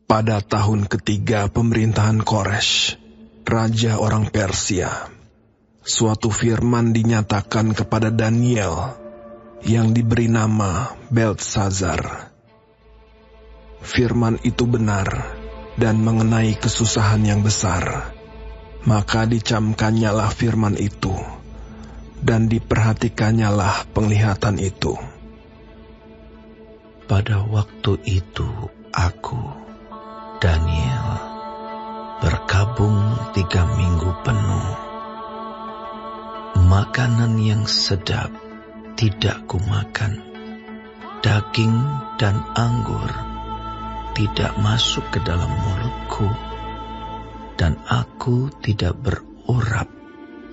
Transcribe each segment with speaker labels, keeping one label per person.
Speaker 1: Pada tahun ketiga pemerintahan Koresh, raja orang Persia, suatu firman dinyatakan kepada Daniel yang diberi nama Beltsazar. Firman itu benar dan mengenai kesusahan yang besar. Maka dicamkannyalah firman itu, dan diperhatikannyalah penglihatan itu.
Speaker 2: Pada waktu itu aku, Daniel, berkabung 3 minggu penuh. Makanan yang sedap tidak kumakan, daging dan anggur tidak masuk ke dalam mulutku, dan aku tidak berurap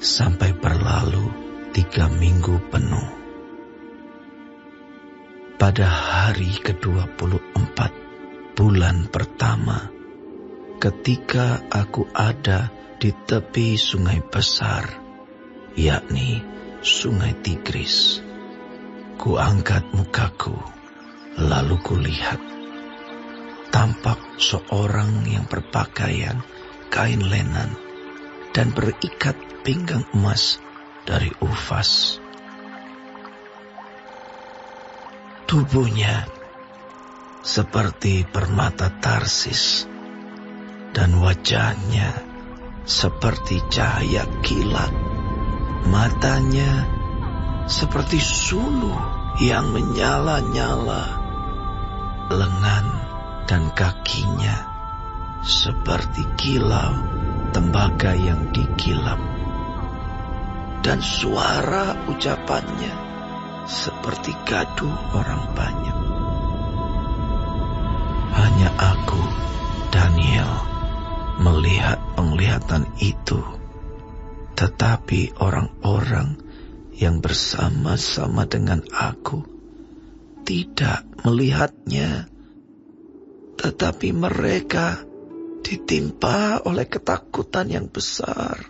Speaker 2: sampai berlalu 3 minggu penuh. Pada hari ke-24 bulan pertama, ketika aku ada di tepi sungai besar, yakni sungai Tigris, kuangkat mukaku, lalu kulihat. Tampak seorang yang berpakaian kain lenan dan berikat pinggang emas dari Ufas. Tubuhnya seperti permata Tarsis dan wajahnya seperti cahaya kilat. Matanya seperti suluh yang menyala-nyala. Lengan dan kakinya seperti kilau tembaga yang dikilap, dan suara ucapannya seperti gaduh orang banyak. Hanya aku, Daniel, melihat penglihatan itu, tetapi orang-orang yang bersama-sama dengan aku tidak melihatnya, tetapi mereka ditimpa oleh ketakutan yang besar,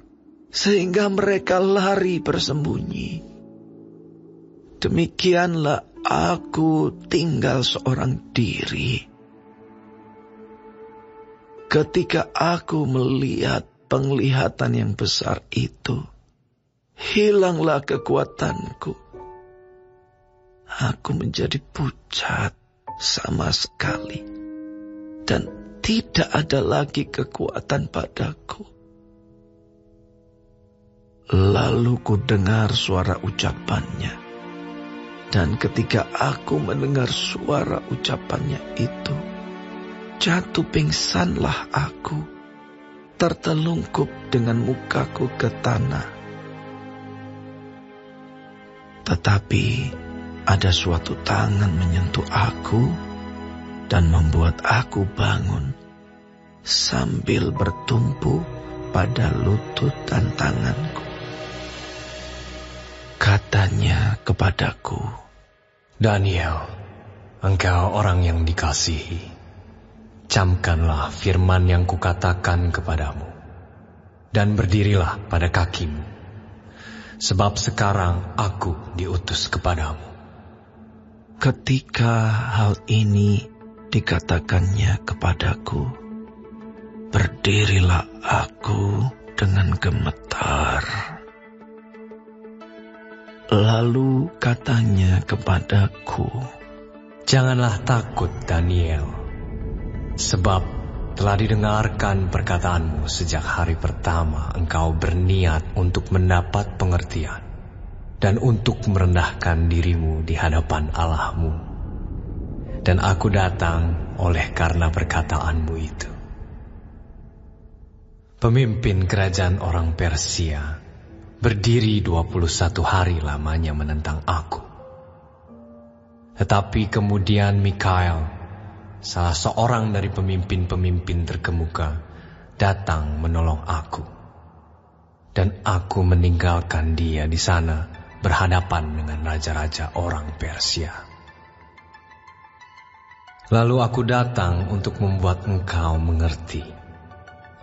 Speaker 2: sehingga mereka lari bersembunyi. Demikianlah aku tinggal seorang diri. Ketika aku melihat penglihatan yang besar itu, hilanglah kekuatanku. Aku menjadi pucat sama sekali, dan tidak ada lagi kekuatan padaku. Lalu ku dengar suara ucapannya, dan ketika aku mendengar suara ucapannya itu, jatuh pingsanlah aku, tertelungkup dengan mukaku ke tanah. Tetapi ada suatu tangan menyentuh aku dan membuat aku bangun sambil bertumpu pada lutut dan tanganku. Katanya kepadaku,
Speaker 3: Daniel, engkau orang yang dikasihi. Camkanlah firman yang kukatakan kepadamu, dan berdirilah pada kakimu, sebab sekarang aku diutus kepadamu.
Speaker 2: Ketika hal ini dikatakannya kepadaku, berdirilah aku dengan gemetar. Lalu katanya kepadaku,
Speaker 3: janganlah takut, Daniel, sebab telah didengarkan perkataanmu sejak hari pertama engkau berniat untuk mendapat pengertian dan untuk merendahkan dirimu di hadapan Allahmu. Dan aku datang oleh karena perkataanmu itu. Pemimpin kerajaan orang Persia berdiri 21 hari lamanya menentang aku. Tetapi kemudian Mikael, salah seorang dari pemimpin-pemimpin terkemuka, datang menolong aku. Dan aku meninggalkan dia di sana berhadapan dengan raja-raja orang Persia. Lalu aku datang untuk membuat engkau mengerti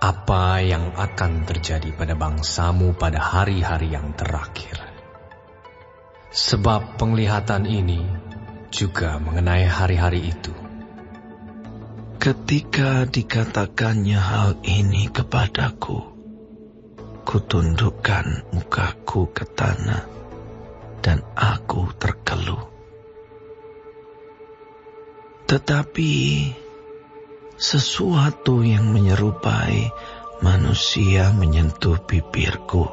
Speaker 3: apa yang akan terjadi pada bangsamu pada hari-hari yang terakhir. Sebab penglihatan ini juga mengenai hari-hari itu.
Speaker 2: Ketika dikatakannya hal ini kepadaku, kutundukkan mukaku ke tanah dan aku terkeluh. Tetapi sesuatu yang menyerupai manusia menyentuh bibirku.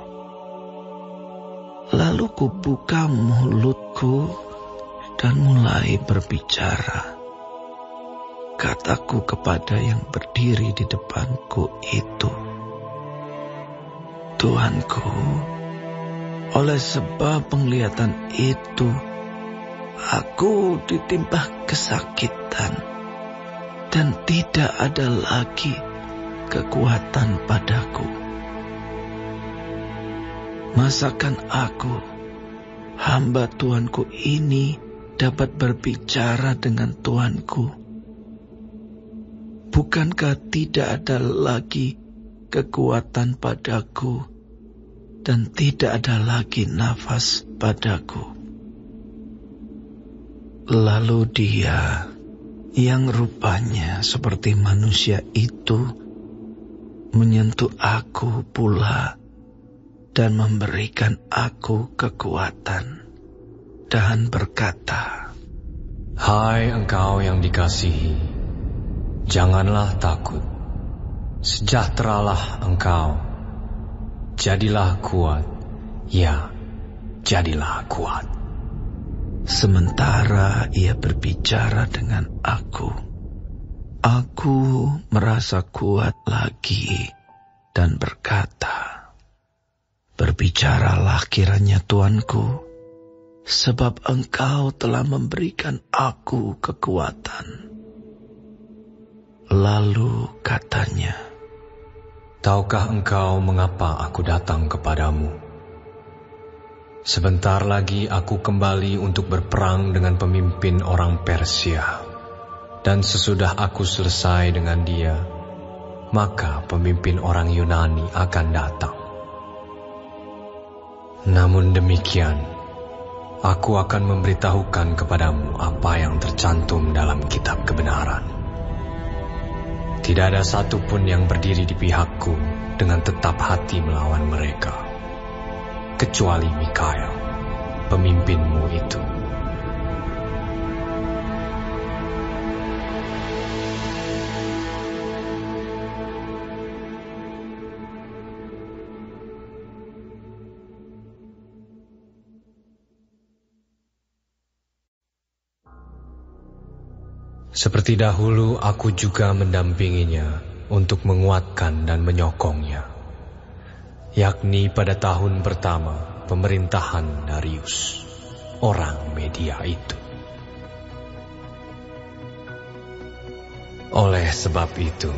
Speaker 2: Lalu kubuka mulutku dan mulai berbicara. Kataku kepada yang berdiri di depanku itu, Tuanku, oleh sebab penglihatan itu, aku ditimpa kesakitan dan tidak ada lagi kekuatan padaku. Masakan aku, hamba Tuanku ini, dapat berbicara dengan Tuanku? Bukankah tidak ada lagi kekuatan padaku dan tidak ada lagi nafas padaku? Lalu dia yang rupanya seperti manusia itu menyentuh aku pula dan memberikan aku kekuatan dan berkata,
Speaker 3: Hai engkau yang dikasihi, janganlah takut, sejahteralah engkau, jadilah kuat, ya, jadilah kuat.
Speaker 2: Sementara ia berbicara dengan aku merasa kuat lagi dan berkata, Berbicaralah kiranya Tuanku, sebab engkau telah memberikan aku kekuatan. Lalu katanya,
Speaker 3: Tahukah engkau mengapa aku datang kepadamu? Sebentar lagi aku kembali untuk berperang dengan pemimpin orang Persia. Dan sesudah aku selesai dengan dia, maka pemimpin orang Yunani akan datang. Namun demikian, aku akan memberitahukan kepadamu apa yang tercantum dalam kitab kebenaran. Tidak ada satupun yang berdiri di pihakku dengan tetap hati melawan mereka, kecuali Mikael, pemimpinmu itu. Seperti dahulu, aku juga mendampinginya untuk menguatkan dan menyokongnya, yakni pada tahun pertama pemerintahan Darius, orang Media itu. Oleh sebab itu,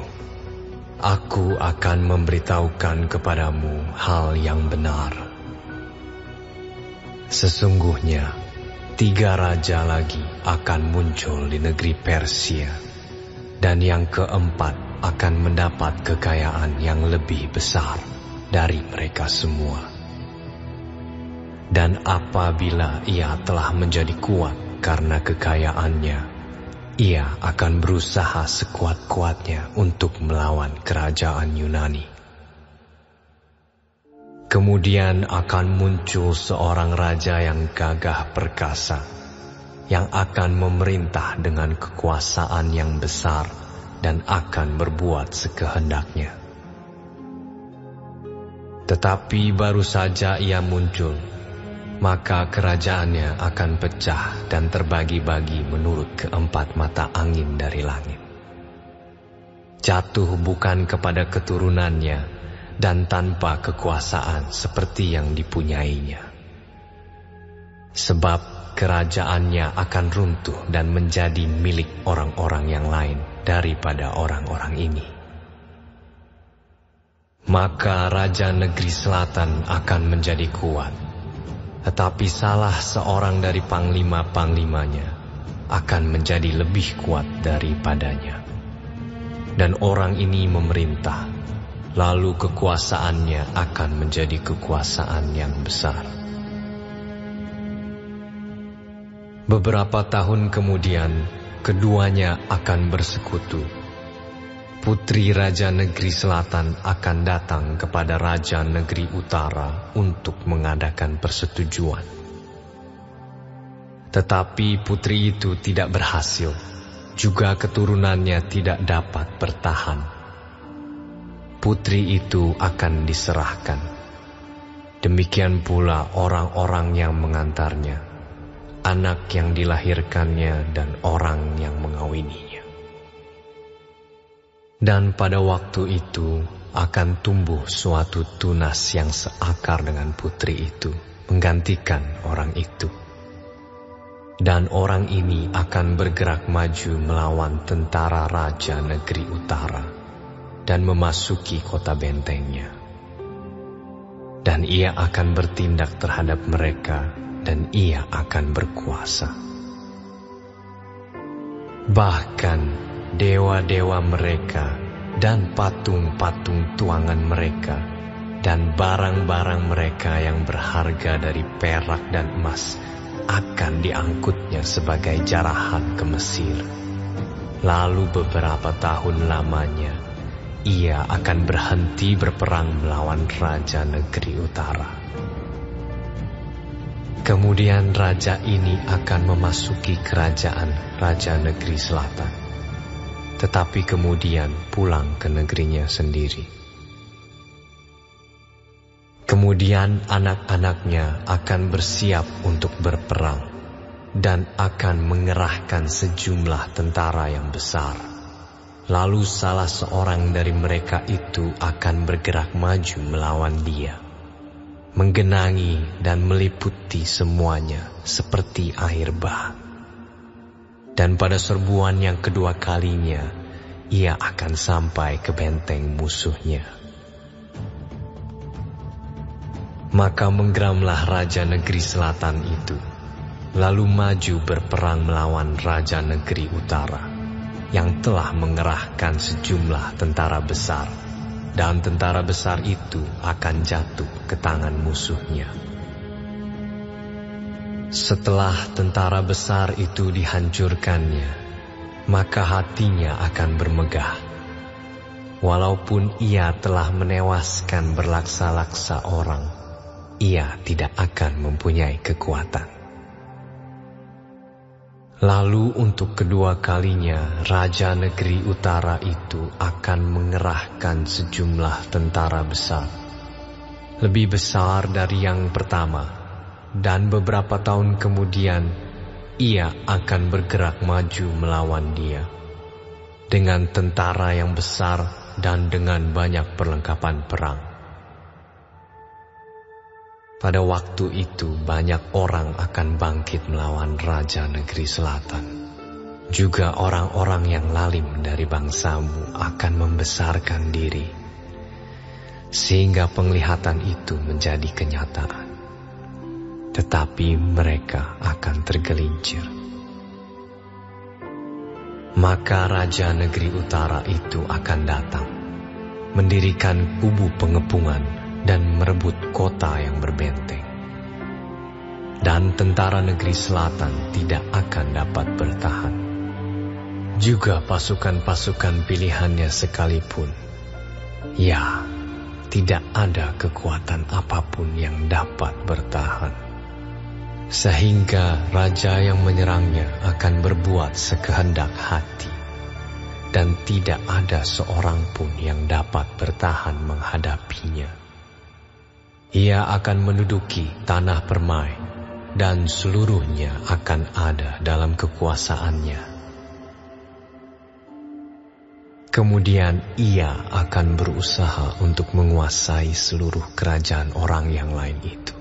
Speaker 3: aku akan memberitahukan kepadamu hal yang benar. Sesungguhnya, 3 raja lagi akan muncul di negeri Persia, dan yang keempat akan mendapat kekayaan yang lebih besar dari mereka semua. Dan apabila ia telah menjadi kuat karena kekayaannya, ia akan berusaha sekuat-kuatnya untuk melawan kerajaan Yunani. Kemudian akan muncul seorang raja yang gagah perkasa, yang akan memerintah dengan kekuasaan yang besar dan akan berbuat sekehendaknya. Tetapi baru saja ia muncul, maka kerajaannya akan pecah dan terbagi-bagi menurut keempat mata angin dari langit. Jatuh bukan kepada keturunannya, dan tanpa kekuasaan seperti yang dipunyainya. Sebab kerajaannya akan runtuh dan menjadi milik orang-orang yang lain daripada orang-orang ini. Maka raja negeri selatan akan menjadi kuat, tetapi salah seorang dari panglima-panglimanya akan menjadi lebih kuat daripadanya. Dan orang ini memerintah, lalu kekuasaannya akan menjadi kekuasaan yang besar. Beberapa tahun kemudian, keduanya akan bersekutu putri Raja Negeri Selatan akan datang kepada Raja Negeri Utara untuk mengadakan persetujuan. Tetapi putri itu tidak berhasil, juga keturunannya tidak dapat bertahan. Putri itu akan diserahkan. Demikian pula orang-orang yang mengantarnya, anak yang dilahirkannya dan orang yang mengawininya. Dan pada waktu itu akan tumbuh suatu tunas yang seakar dengan putri itu, menggantikan orang itu. Dan orang ini akan bergerak maju melawan tentara Raja Negeri Utara dan memasuki kota bentengnya. Dan ia akan bertindak terhadap mereka dan ia akan berkuasa. Bahkan dewa-dewa mereka dan patung-patung tuangan mereka dan barang-barang mereka yang berharga dari perak dan emas akan diangkutnya sebagai jarahan ke Mesir. Lalu beberapa tahun lamanya, ia akan berhenti berperang melawan Raja Negeri Utara. Kemudian raja ini akan memasuki kerajaan Raja Negeri Selatan, tetapi kemudian pulang ke negerinya sendiri. Kemudian anak-anaknya akan bersiap untuk berperang dan akan mengerahkan sejumlah tentara yang besar. Lalu salah seorang dari mereka itu akan bergerak maju melawan dia, menggenangi dan meliputi semuanya seperti air bah. Dan pada serbuan yang kedua kalinya, ia akan sampai ke benteng musuhnya. Maka menggeramlah Raja Negeri Selatan itu, lalu maju berperang melawan Raja Negeri Utara, yang telah mengerahkan sejumlah tentara besar, dan tentara besar itu akan jatuh ke tangan musuhnya. Setelah tentara besar itu dihancurkannya, maka hatinya akan bermegah. Walaupun ia telah menewaskan berlaksa-laksa orang, ia tidak akan mempunyai kekuatan. Lalu untuk kedua kalinya, Raja Negeri Utara itu akan mengerahkan sejumlah tentara besar, lebih besar dari yang pertama, dan beberapa tahun kemudian ia akan bergerak maju melawan dia, dengan tentara yang besar dan dengan banyak perlengkapan perang. Pada waktu itu banyak orang akan bangkit melawan Raja Negeri Selatan. Juga orang-orang yang lalim dari bangsamu akan membesarkan diri, sehingga penglihatan itu menjadi kenyataan. Tetapi mereka akan tergelincir. Maka Raja Negeri Utara itu akan datang, mendirikan kubu pengepungan dan merebut kota yang berbenteng. Dan tentara negeri selatan tidak akan dapat bertahan. Juga pasukan-pasukan pilihannya sekalipun, ya, tidak ada kekuatan apapun yang dapat bertahan. Sehingga raja yang menyerangnya akan berbuat sekehendak hati, dan tidak ada seorang pun yang dapat bertahan menghadapinya. Ia akan menduduki tanah permai, dan seluruhnya akan ada dalam kekuasaannya. Kemudian ia akan berusaha untuk menguasai seluruh kerajaan orang yang lain itu.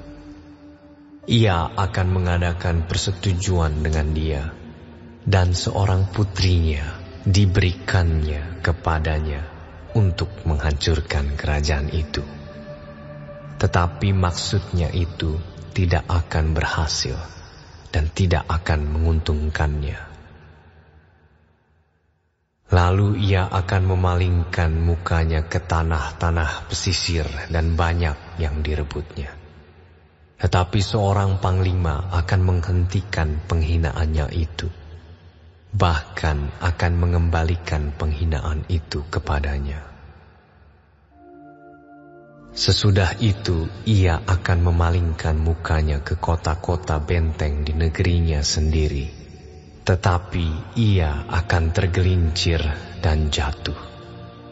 Speaker 3: Ia akan mengadakan persetujuan dengan dia, dan seorang putrinya diberikannya kepadanya untuk menghancurkan kerajaan itu. Tetapi maksudnya itu tidak akan berhasil dan tidak akan menguntungkannya. Lalu ia akan memalingkan mukanya ke tanah-tanah pesisir dan banyak yang direbutnya. Tetapi seorang panglima akan menghentikan penghinaannya itu. bahkan akan mengembalikan penghinaan itu kepadanya. Sesudah itu ia akan memalingkan mukanya ke kota-kota benteng di negerinya sendiri, tetapi ia akan tergelincir dan jatuh,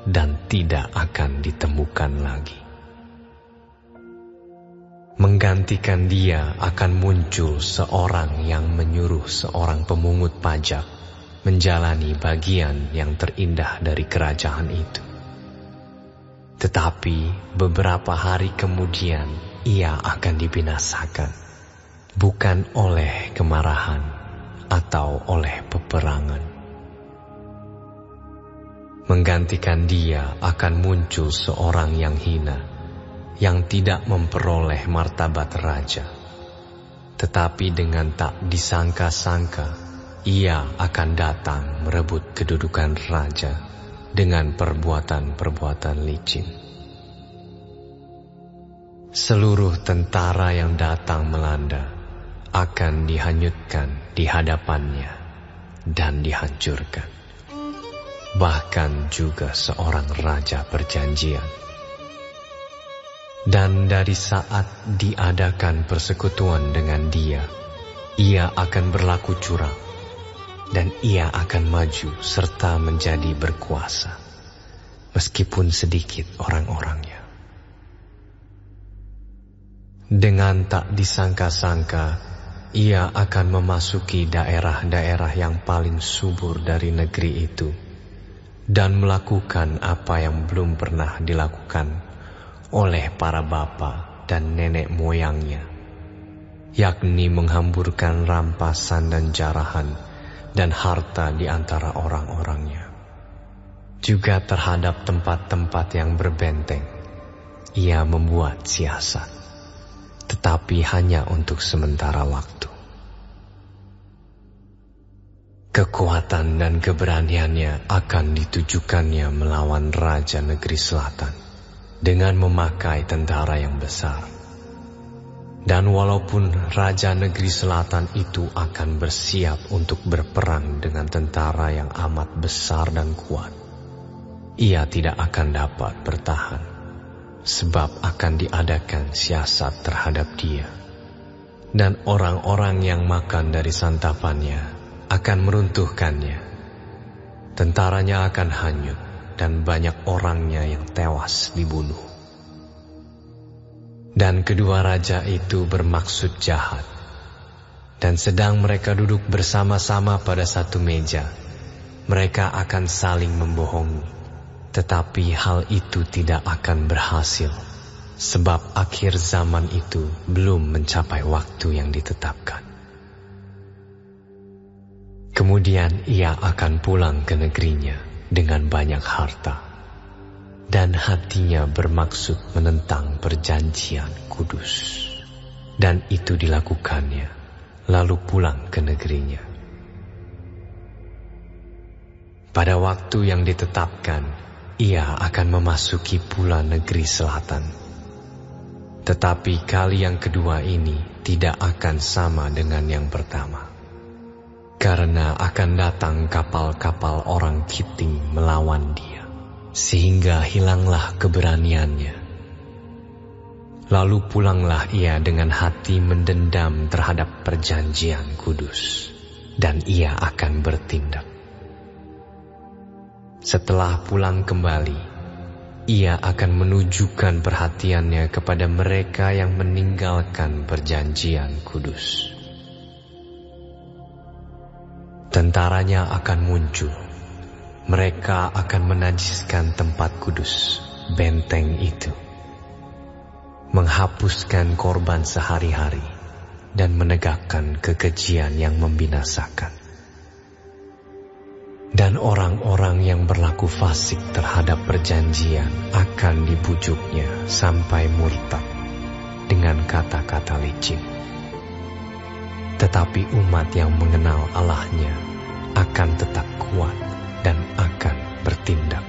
Speaker 3: dan tidak akan ditemukan lagi. Menggantikan dia akan muncul seorang yang menyuruh seorang pemungut pajak menjalani bagian yang terindah dari kerajaan itu. Tetapi beberapa hari kemudian ia akan dibinasakan, bukan oleh kemarahan atau oleh peperangan. Menggantikan dia akan muncul seorang yang hina, yang tidak memperoleh martabat raja, tetapi dengan tak disangka-sangka ia akan datang merebut kedudukan raja dengan perbuatan-perbuatan licin. Seluruh tentara yang datang melanda akan dihanyutkan di hadapannya dan dihancurkan, bahkan juga seorang raja perjanjian. Dan dari saat diadakan persekutuan dengan dia, ia akan berlaku curang, dan ia akan maju serta menjadi berkuasa, meskipun sedikit orang-orangnya. Dengan tak disangka-sangka, ia akan memasuki daerah-daerah yang paling subur dari negeri itu, dan melakukan apa yang belum pernah dilakukan oleh para bapa dan nenek moyangnya, yakni menghamburkan rampasan dan jarahan dan harta di antara orang-orangnya. Juga terhadap tempat-tempat yang berbenteng, ia membuat siasat, tetapi hanya untuk sementara waktu. Kekuatan dan keberaniannya akan ditujukannya melawan Raja Negeri Selatan dengan memakai tentara yang besar. Dan walaupun Raja Negeri Selatan itu akan bersiap untuk berperang dengan tentara yang amat besar dan kuat, ia tidak akan dapat bertahan, sebab akan diadakan siasat terhadap dia. Dan orang-orang yang makan dari santapannya akan meruntuhkannya. Tentaranya akan hanyut, dan banyak orangnya yang tewas dibunuh. Dan kedua raja itu bermaksud jahat, dan sedang mereka duduk bersama-sama pada satu meja, mereka akan saling membohongi, tetapi hal itu tidak akan berhasil, sebab akhir zaman itu belum mencapai waktu yang ditetapkan. Kemudian ia akan pulang ke negerinya dengan banyak harta, dan hatinya bermaksud menentang perjanjian kudus. Dan itu dilakukannya, lalu pulang ke negerinya. Pada waktu yang ditetapkan, ia akan memasuki pula negeri selatan. Tetapi kali yang kedua ini tidak akan sama dengan yang pertama, karena akan datang kapal-kapal orang Kitim melawan dia, sehingga hilanglah keberaniannya. Lalu pulanglah ia dengan hati mendendam terhadap perjanjian kudus, dan ia akan bertindak. Setelah pulang kembali, ia akan menunjukkan perhatiannya kepada mereka yang meninggalkan perjanjian kudus. Tentaranya akan muncul. Mereka akan menajiskan tempat kudus, benteng itu, menghapuskan korban sehari-hari, dan menegakkan kekejian yang membinasakan. Dan orang-orang yang berlaku fasik terhadap perjanjian akan dibujuknya sampai murtad dengan kata-kata licin. Tetapi umat yang mengenal Allahnya akan tetap kuat dan akan bertindak.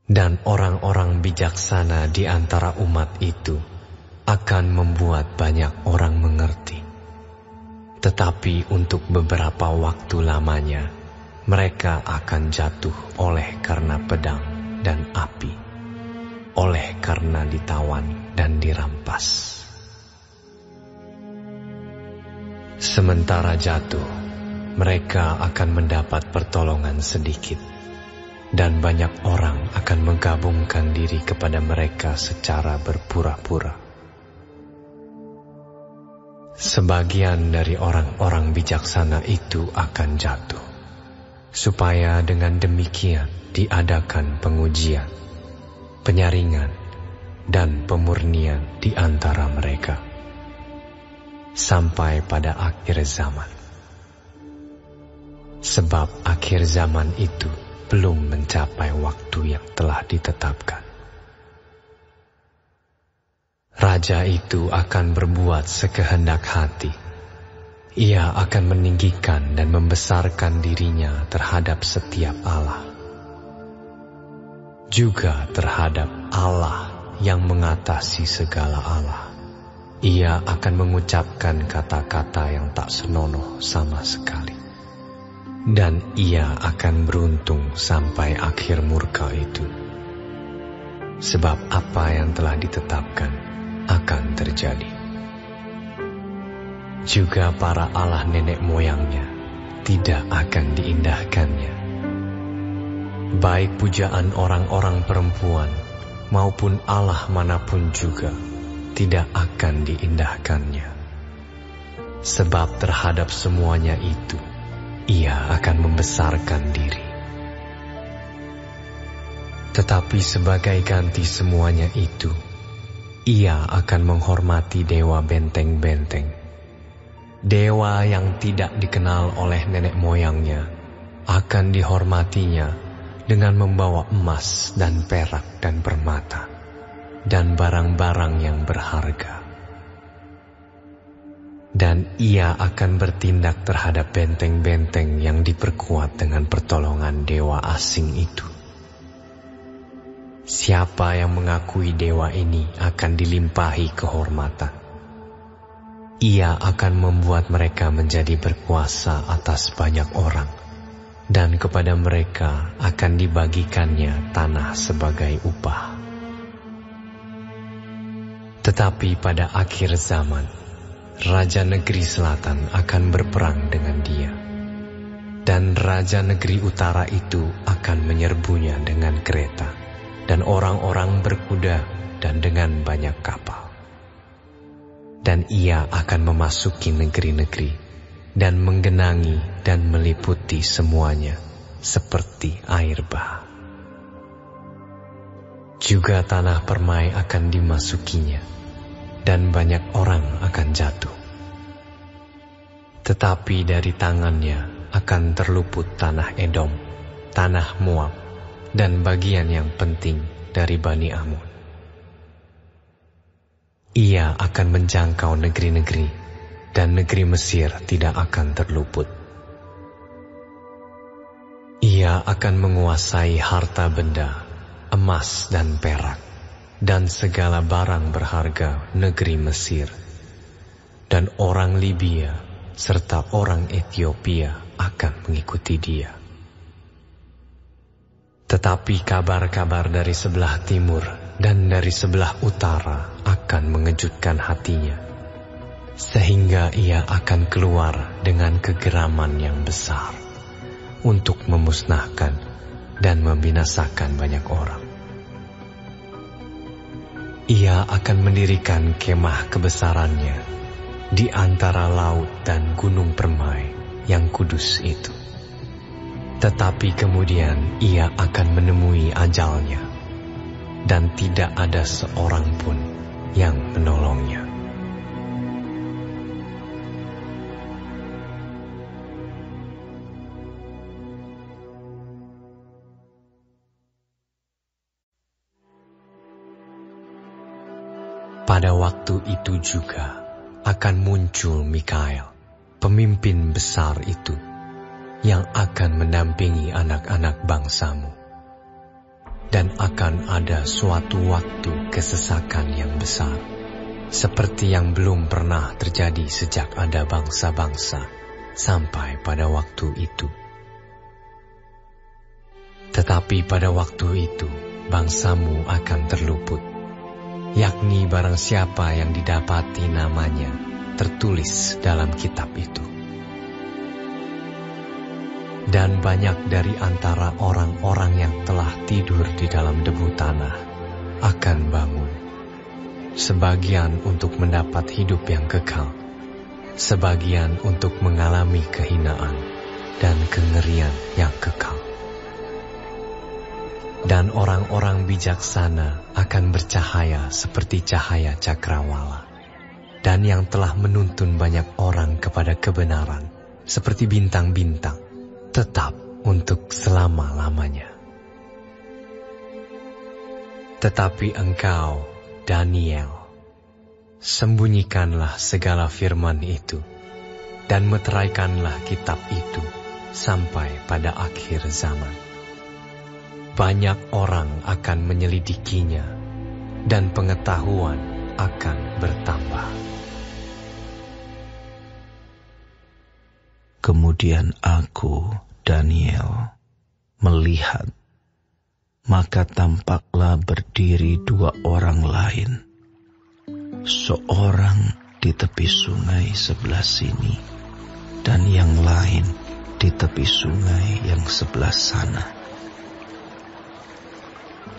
Speaker 3: Dan orang-orang bijaksana di antara umat itu akan membuat banyak orang mengerti. Tetapi untuk beberapa waktu lamanya, mereka akan jatuh oleh karena pedang dan api, oleh karena ditawan dan dirampas. Sementara jatuh, mereka akan mendapat pertolongan sedikit, dan banyak orang akan menggabungkan diri kepada mereka secara berpura-pura. Sebagian dari orang-orang bijaksana itu akan jatuh, supaya dengan demikian diadakan pengujian, penyaringan, dan pemurnian di antara mereka, sampai pada akhir zaman. Sebab akhir zaman itu belum mencapai waktu yang telah ditetapkan. Raja itu akan berbuat sekehendak hati. Ia akan meninggikan dan membesarkan dirinya terhadap setiap Allah, juga terhadap Allah yang mengatasi segala Allah. Ia akan mengucapkan kata-kata yang tak senonoh sama sekali. Dan ia akan beruntung sampai akhir murka itu. Sebab apa yang telah ditetapkan akan terjadi. Juga para Allah nenek moyangnya tidak akan diindahkannya. Baik pujaan orang-orang perempuan maupun Allah manapun juga tidak akan diindahkannya. Sebab terhadap semuanya itu, ia akan membesarkan diri. Tetapi sebagai ganti semuanya itu, ia akan menghormati dewa benteng-benteng. Dewa yang tidak dikenal oleh nenek moyangnya akan dihormatinya dengan membawa emas dan perak dan permata dan barang-barang yang berharga. Dan ia akan bertindak terhadap benteng-benteng yang diperkuat dengan pertolongan dewa asing itu. Siapa yang mengakui dewa ini akan dilimpahi kehormatan. Ia akan membuat mereka menjadi berkuasa atas banyak orang, dan kepada mereka akan dibagikannya tanah sebagai upah. Tetapi pada akhir zaman, Raja negeri selatan akan berperang dengan dia, dan Raja negeri utara itu akan menyerbunya dengan kereta, dan orang-orang berkuda, dan dengan banyak kapal. Dan ia akan memasuki negeri-negeri, dan menggenangi dan meliputi semuanya, seperti air bah. Juga tanah permai akan dimasukinya, dan banyak orang akan jatuh. Tetapi dari tangannya akan terluput tanah Edom, tanah Moab, dan bagian yang penting dari Bani Amun. Ia akan menjangkau negeri-negeri, dan negeri Mesir tidak akan terluput. Ia akan menguasai harta benda, emas dan perak, dan segala barang berharga negeri Mesir. Dan orang Libya serta orang Ethiopia akan mengikuti dia. Tetapi kabar-kabar dari sebelah timur dan dari sebelah utara akan mengejutkan hatinya, sehingga ia akan keluar dengan kegeraman yang besar untuk memusnahkan dan membinasakan banyak orang. Ia akan mendirikan kemah kebesarannya di antara laut dan gunung permai yang kudus itu. Tetapi kemudian ia akan menemui ajalnya, dan tidak ada seorang pun yang menolongnya. Pada waktu itu juga akan muncul Mikael, pemimpin besar itu, yang akan mendampingi anak-anak bangsamu. Dan akan ada suatu waktu kesesakan yang besar, seperti yang belum pernah terjadi sejak ada bangsa-bangsa sampai pada waktu itu. Tetapi pada waktu itu, bangsamu akan terluput, yakni barang siapa yang didapati namanya tertulis dalam kitab itu. Dan banyak dari antara orang-orang yang telah tidur di dalam debu tanah akan bangun, sebagian untuk mendapat hidup yang kekal, sebagian untuk mengalami kehinaan dan kengerian yang kekal. Dan orang-orang bijaksana akan bercahaya seperti cahaya cakrawala, dan yang telah menuntun banyak orang kepada kebenaran seperti bintang-bintang, tetap untuk selama-lamanya. Tetapi engkau, Daniel, sembunyikanlah segala firman itu, dan meteraikanlah kitab itu sampai pada akhir zaman. Banyak orang akan menyelidikinya, dan pengetahuan akan bertambah.
Speaker 2: Kemudian aku, Daniel, melihat, maka tampaklah berdiri dua orang lain, seorang di tepi sungai sebelah sini, dan yang lain di tepi sungai yang sebelah sana.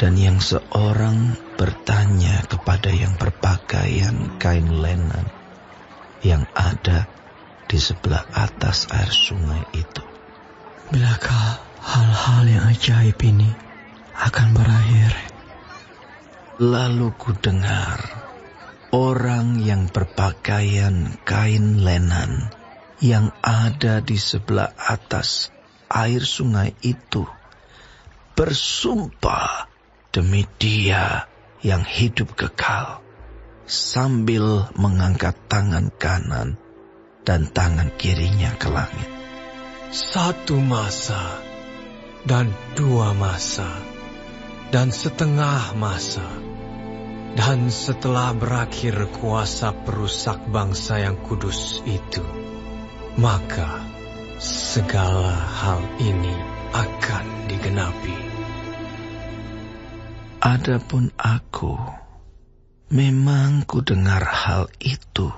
Speaker 2: Dan yang seorang bertanya kepada yang berpakaian kain lenan yang ada di sebelah atas air sungai itu,
Speaker 4: "Bilakah hal-hal yang ajaib ini akan berakhir?"
Speaker 2: Lalu ku dengar orang yang berpakaian kain lenan yang ada di sebelah atas air sungai itu bersumpah demi Dia yang hidup kekal, sambil mengangkat tangan kanan dan tangan kirinya ke langit.
Speaker 3: 1 masa, dan 2 masa, dan setengah masa, dan setelah berakhir kuasa perusak bangsa yang kudus itu, maka segala hal ini akan digenapi.
Speaker 2: Adapun aku, memang ku dengar hal itu,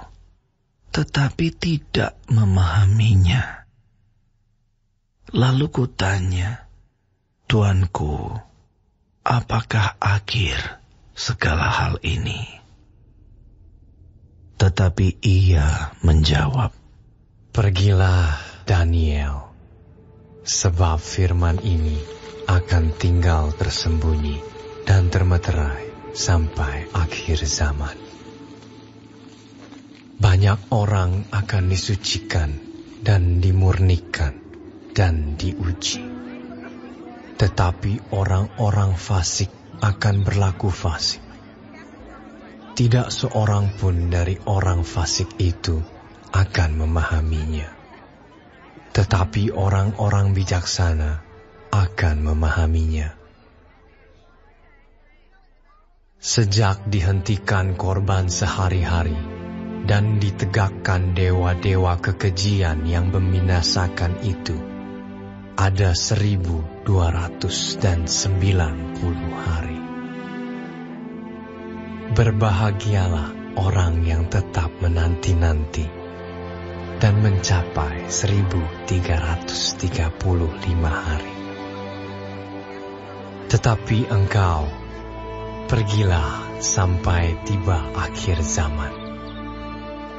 Speaker 2: tetapi tidak memahaminya. Lalu ku tanya, "Tuanku, apakah akhir segala hal ini?" Tetapi ia menjawab,
Speaker 3: "Pergilah, Daniel, sebab firman ini akan tinggal tersembunyi dan termeterai sampai akhir zaman. Banyak orang akan disucikan dan dimurnikan dan diuji. Tetapi orang-orang fasik akan berlaku fasik. Tidak seorang pun dari orang fasik itu akan memahaminya. Tetapi orang-orang bijaksana akan memahaminya. Sejak dihentikan korban sehari-hari dan ditegakkan dewa-dewa kekejian yang membinasakan itu, ada 1290 hari. Berbahagialah orang yang tetap menanti-nanti dan mencapai 1335 hari. Tetapi engkau, pergilah sampai tiba akhir zaman,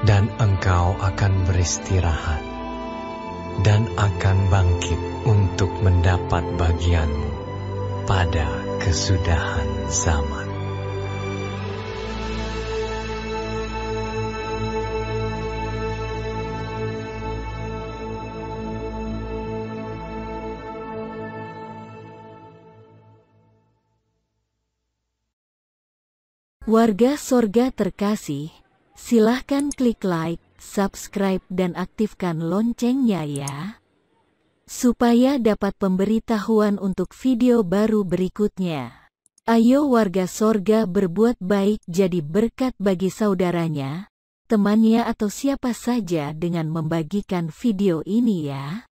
Speaker 3: dan engkau akan beristirahat dan akan bangkit untuk mendapat bagianmu pada kesudahan zaman.
Speaker 5: Warga Sorga terkasih, silahkan klik like, subscribe dan aktifkan loncengnya ya, supaya dapat pemberitahuan untuk video baru berikutnya. Ayo warga sorga berbuat baik jadi berkat bagi saudaranya, temannya atau siapa saja dengan membagikan video ini ya.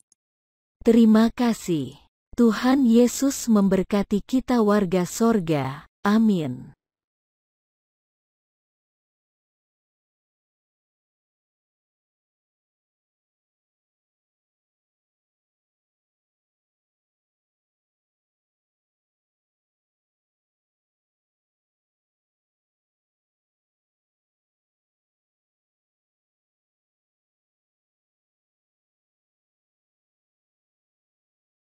Speaker 5: Terima kasih. Tuhan Yesus memberkati kita warga sorga. Amin.